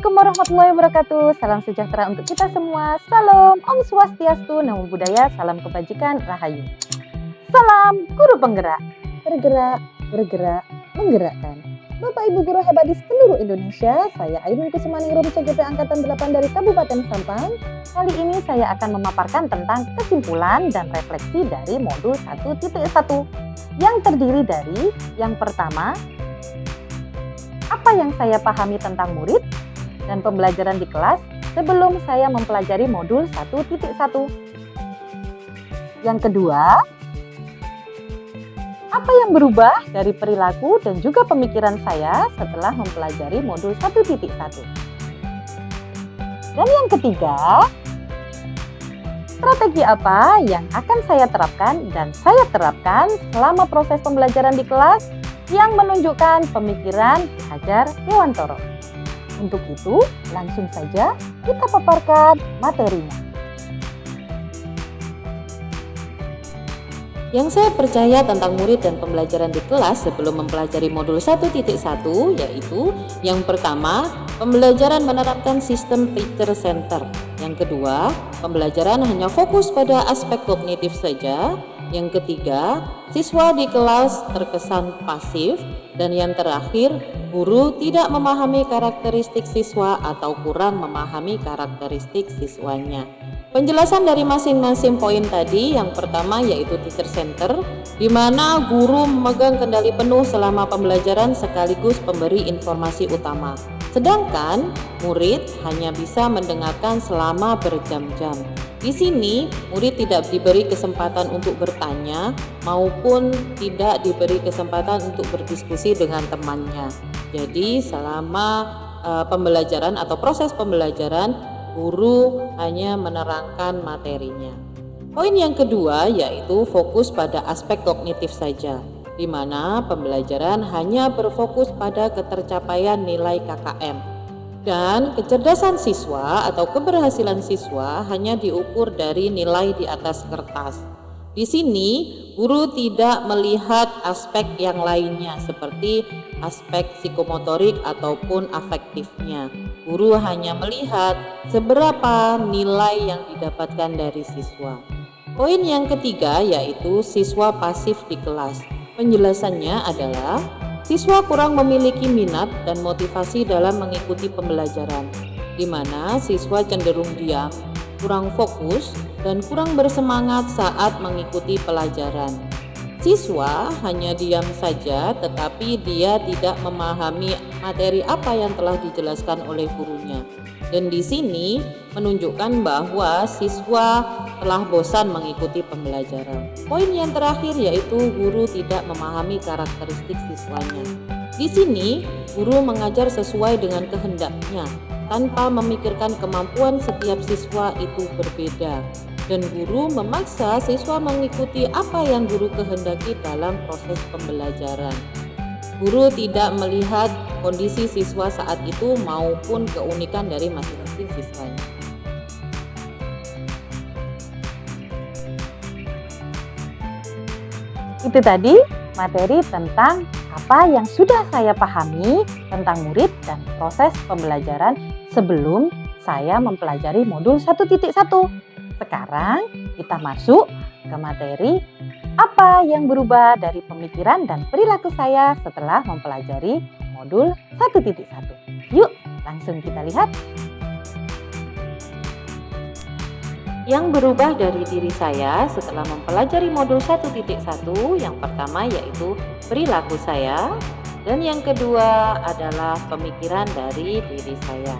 Assalamualaikum warahmatullahi wabarakatuh. Salam sejahtera untuk kita semua. Salam, Om Swastiastu, Namo Buddhaya, salam kebajikan, Rahayu. Salam guru penggerak, bergerak, bergerak, menggerakkan. Bapak Ibu guru hebat di seluruh Indonesia, saya Ainun Kusumaningrum CGP Angkatan 8 dari Kabupaten Sampang. Kali ini saya akan memaparkan tentang kesimpulan dan refleksi dari modul 1.1 yang terdiri dari yang pertama, apa yang saya pahami tentang murid dan pembelajaran di kelas sebelum saya mempelajari modul 1.1. Yang kedua, apa yang berubah dari perilaku dan juga pemikiran saya setelah mempelajari modul 1.1. Dan yang ketiga, strategi apa yang akan saya terapkan dan saya terapkan selama proses pembelajaran di kelas yang menunjukkan pemikiran Ki Hajar Dewantoro. Untuk itu, langsung saja kita paparkan materinya. Yang saya percaya tentang murid dan pembelajaran di kelas sebelum mempelajari modul 1.1 yaitu yang pertama, pembelajaran menerapkan sistem teacher center. Yang kedua, pembelajaran hanya fokus pada aspek kognitif saja. Yang ketiga, siswa di kelas terkesan pasif. Dan yang terakhir, guru tidak memahami karakteristik siswa atau kurang memahami karakteristik siswanya. Penjelasan dari masing-masing poin tadi, yang pertama yaitu teacher center, di mana guru memegang kendali penuh selama pembelajaran sekaligus pemberi informasi utama. Sedangkan murid hanya bisa mendengarkan selama berjam-jam. Di sini, murid tidak diberi kesempatan untuk bertanya maupun tidak diberi kesempatan untuk berdiskusi dengan temannya. Jadi, selama pembelajaran atau proses pembelajaran, guru hanya menerangkan materinya. Poin yang kedua yaitu fokus pada aspek kognitif saja, di mana pembelajaran hanya berfokus pada ketercapaian nilai KKM. Dan kecerdasan siswa atau keberhasilan siswa hanya diukur dari nilai di atas kertas. Di sini, guru tidak melihat aspek yang lainnya seperti aspek psikomotorik ataupun afektifnya. Guru hanya melihat seberapa nilai yang didapatkan dari siswa. Poin yang ketiga yaitu siswa pasif di kelas. Penjelasannya adalah siswa kurang memiliki minat dan motivasi dalam mengikuti pembelajaran, di mana siswa cenderung diam, kurang fokus, dan kurang bersemangat saat mengikuti pelajaran. Siswa hanya diam saja, tetapi dia tidak memahami materi apa yang telah dijelaskan oleh gurunya. Dan di sini menunjukkan bahwa siswa telah bosan mengikuti pembelajaran. Poin yang terakhir yaitu guru tidak memahami karakteristik siswanya. Di sini, guru mengajar sesuai dengan kehendaknya, tanpa memikirkan kemampuan setiap siswa itu berbeda. Dan guru memaksa siswa mengikuti apa yang guru kehendaki dalam proses pembelajaran. Guru tidak melihat kondisi siswa saat itu maupun keunikan dari masing-masing siswanya. Itu tadi materi tentang apa yang sudah saya pahami tentang murid dan proses pembelajaran sebelum saya mempelajari modul 1.1. Sekarang kita masuk ke materi apa yang berubah dari pemikiran dan perilaku saya setelah mempelajari modul 1.1. Yuk, langsung kita lihat. Yang berubah dari diri saya setelah mempelajari modul 1.1 yang pertama yaitu perilaku saya, dan yang kedua adalah pemikiran dari diri saya.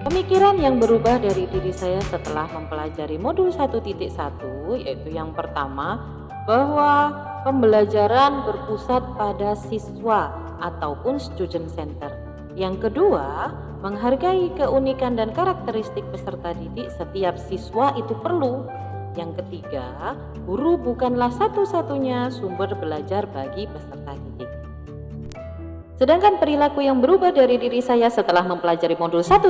Pemikiran yang berubah dari diri saya setelah mempelajari modul 1.1 yaitu yang pertama, bahwa pembelajaran berpusat pada siswa ataupun student center. Yang kedua, menghargai keunikan dan karakteristik peserta didik setiap siswa itu perlu. Yang ketiga, guru bukanlah satu-satunya sumber belajar bagi peserta didik. Sedangkan perilaku yang berubah dari diri saya setelah mempelajari modul 1.1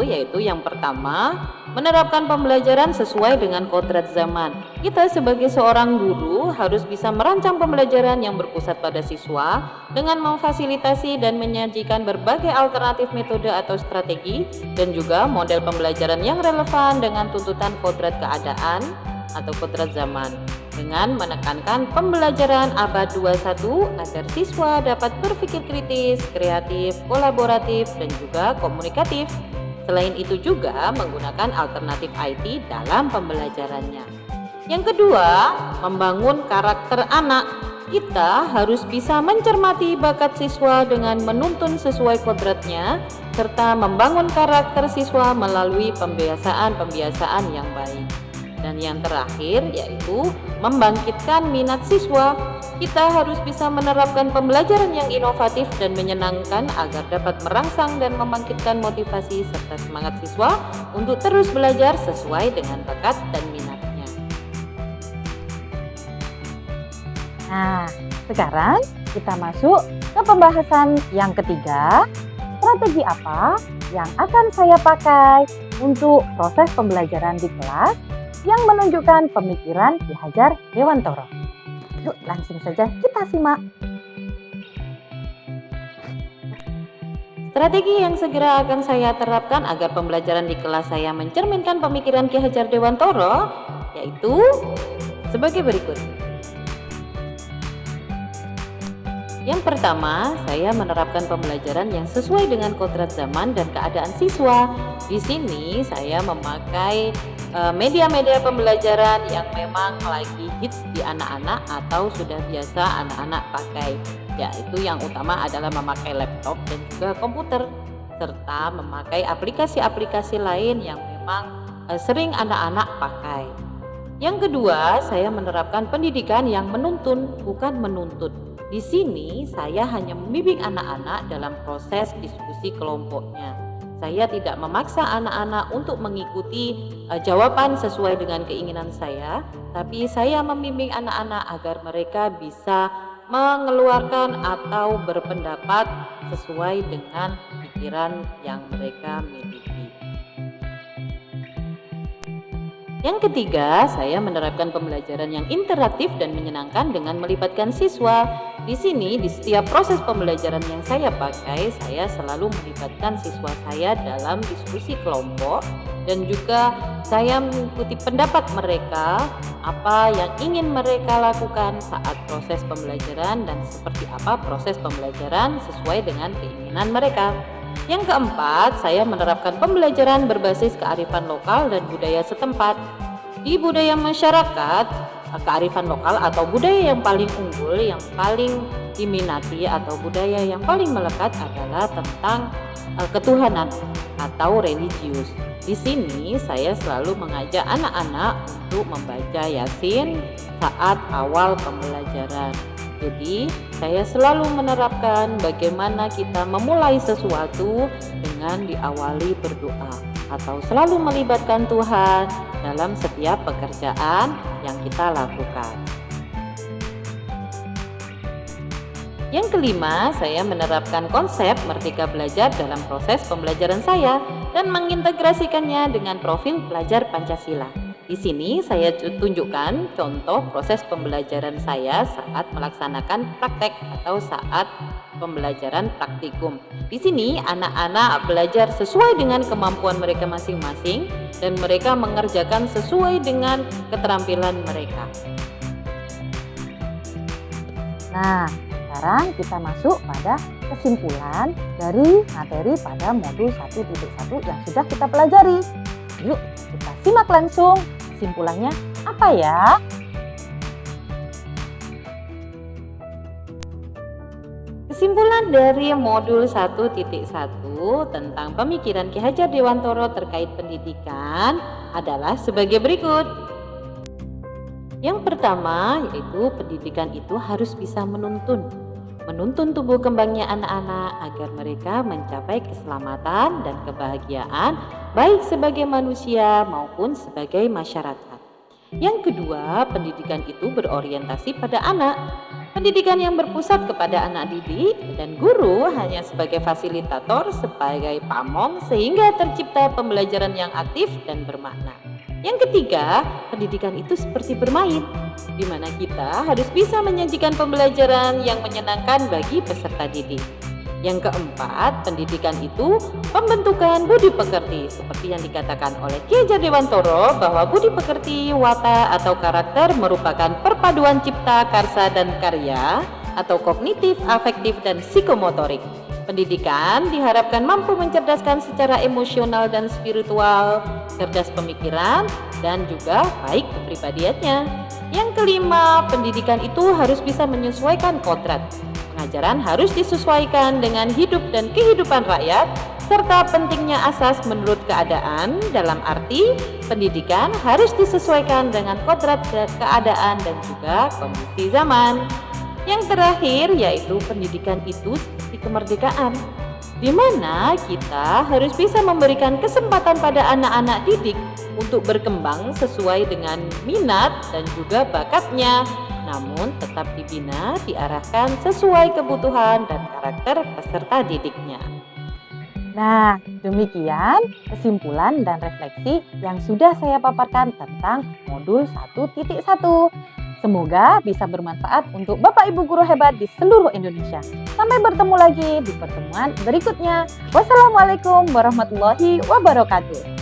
yaitu yang pertama, menerapkan pembelajaran sesuai dengan kodrat zaman. Kita sebagai seorang guru harus bisa merancang pembelajaran yang berpusat pada siswa dengan memfasilitasi dan menyajikan berbagai alternatif metode atau strategi dan juga model pembelajaran yang relevan dengan tuntutan kodrat keadaan atau kodrat zaman, dengan menekankan pembelajaran abad 21 agar siswa dapat berpikir kritis, kreatif, kolaboratif, dan juga komunikatif. Selain itu juga menggunakan alternatif IT dalam pembelajarannya. Yang kedua, membangun karakter anak. Kita harus bisa mencermati bakat siswa dengan menuntun sesuai kodratnya, serta membangun karakter siswa melalui pembiasaan-pembiasaan yang baik. Dan yang terakhir yaitu membangkitkan minat siswa. Kita harus bisa menerapkan pembelajaran yang inovatif dan menyenangkan agar dapat merangsang dan membangkitkan motivasi serta semangat siswa untuk terus belajar sesuai dengan bakat dan minatnya. Nah, sekarang kita masuk ke pembahasan yang ketiga. Strategi apa yang akan saya pakai untuk proses pembelajaran di kelas yang menunjukkan pemikiran Ki Hajar Dewantoro? Yuk langsung saja kita simak. Strategi yang segera akan saya terapkan agar pembelajaran di kelas saya mencerminkan pemikiran Ki Hajar Dewantoro yaitu sebagai berikut. Yang pertama, saya menerapkan pembelajaran yang sesuai dengan kodrat zaman dan keadaan siswa. Di sini saya memakai media-media pembelajaran yang memang lagi hits di anak-anak atau sudah biasa anak-anak pakai, yaitu yang utama adalah memakai laptop dan juga komputer, serta memakai aplikasi-aplikasi lain yang memang sering anak-anak pakai. Yang kedua, saya menerapkan pendidikan yang menuntun, bukan menuntut. Di sini saya hanya membimbing anak-anak dalam proses diskusi kelompoknya. Saya tidak memaksa anak-anak untuk mengikuti jawaban sesuai dengan keinginan saya, tapi saya membimbing anak-anak agar mereka bisa mengeluarkan atau berpendapat sesuai dengan pikiran yang mereka miliki. Yang ketiga, saya menerapkan pembelajaran yang interaktif dan menyenangkan dengan melibatkan siswa. Di sini, di setiap proses pembelajaran yang saya pakai, saya selalu melibatkan siswa saya dalam diskusi kelompok dan juga saya mengikuti pendapat mereka, apa yang ingin mereka lakukan saat proses pembelajaran dan seperti apa proses pembelajaran sesuai dengan keinginan mereka. Yang keempat, saya menerapkan pembelajaran berbasis kearifan lokal dan budaya setempat. Di budaya masyarakat, kearifan lokal atau budaya yang paling unggul, yang paling diminati atau budaya yang paling melekat adalah tentang ketuhanan atau religius. Di sini saya selalu mengajak anak-anak untuk membaca Yasin saat awal pembelajaran. Jadi, saya selalu menerapkan bagaimana kita memulai sesuatu dengan diawali berdoa atau selalu melibatkan Tuhan dalam setiap pekerjaan yang kita lakukan. Yang kelima, saya menerapkan konsep Merdeka Belajar dalam proses pembelajaran saya dan mengintegrasikannya dengan profil pelajar Pancasila. Di sini saya tunjukkan contoh proses pembelajaran saya saat melaksanakan praktek atau saat pembelajaran praktikum. Di sini anak-anak belajar sesuai dengan kemampuan mereka masing-masing dan mereka mengerjakan sesuai dengan keterampilan mereka. Nah, sekarang kita masuk pada kesimpulan dari materi pada modul 1.1 yang sudah kita pelajari. Yuk, kita simak langsung kesimpulannya apa ya? Kesimpulan dari modul 1.1 tentang pemikiran Ki Hajar Dewantoro terkait pendidikan adalah sebagai berikut. Yang pertama yaitu pendidikan itu harus bisa menuntun tumbuh kembangnya anak-anak agar mereka mencapai keselamatan dan kebahagiaan baik sebagai manusia maupun sebagai masyarakat. Yang kedua, pendidikan itu berorientasi pada anak. Pendidikan yang berpusat kepada anak didik dan guru hanya sebagai fasilitator, sebagai pamong sehingga tercipta pembelajaran yang aktif dan bermakna. Yang ketiga, pendidikan itu seperti bermain, di mana kita harus bisa menyajikan pembelajaran yang menyenangkan bagi peserta didik. Yang keempat, pendidikan itu pembentukan budi pekerti, seperti yang dikatakan oleh Ki Hajar Dewantoro bahwa budi pekerti, wata atau karakter merupakan perpaduan cipta, karsa dan karya atau kognitif, afektif dan psikomotorik. Pendidikan diharapkan mampu mencerdaskan secara emosional dan spiritual, cerdas pemikiran dan juga baik kepribadiannya. Yang kelima, pendidikan itu harus bisa menyesuaikan kodrat. Pengajaran harus disesuaikan dengan hidup dan kehidupan rakyat, serta pentingnya asas menurut keadaan, dalam arti pendidikan harus disesuaikan dengan kodrat keadaan dan juga kondisi zaman. Yang terakhir yaitu pendidikan itu seperti kemerdekaan, di mana kita harus bisa memberikan kesempatan pada anak-anak didik untuk berkembang sesuai dengan minat dan juga bakatnya, namun tetap dibina, diarahkan sesuai kebutuhan dan karakter peserta didiknya. Nah, demikian kesimpulan dan refleksi yang sudah saya paparkan tentang modul 1.1. Semoga bisa bermanfaat untuk Bapak Ibu guru hebat di seluruh Indonesia. Sampai bertemu lagi di pertemuan berikutnya. Wassalamualaikum warahmatullahi wabarakatuh.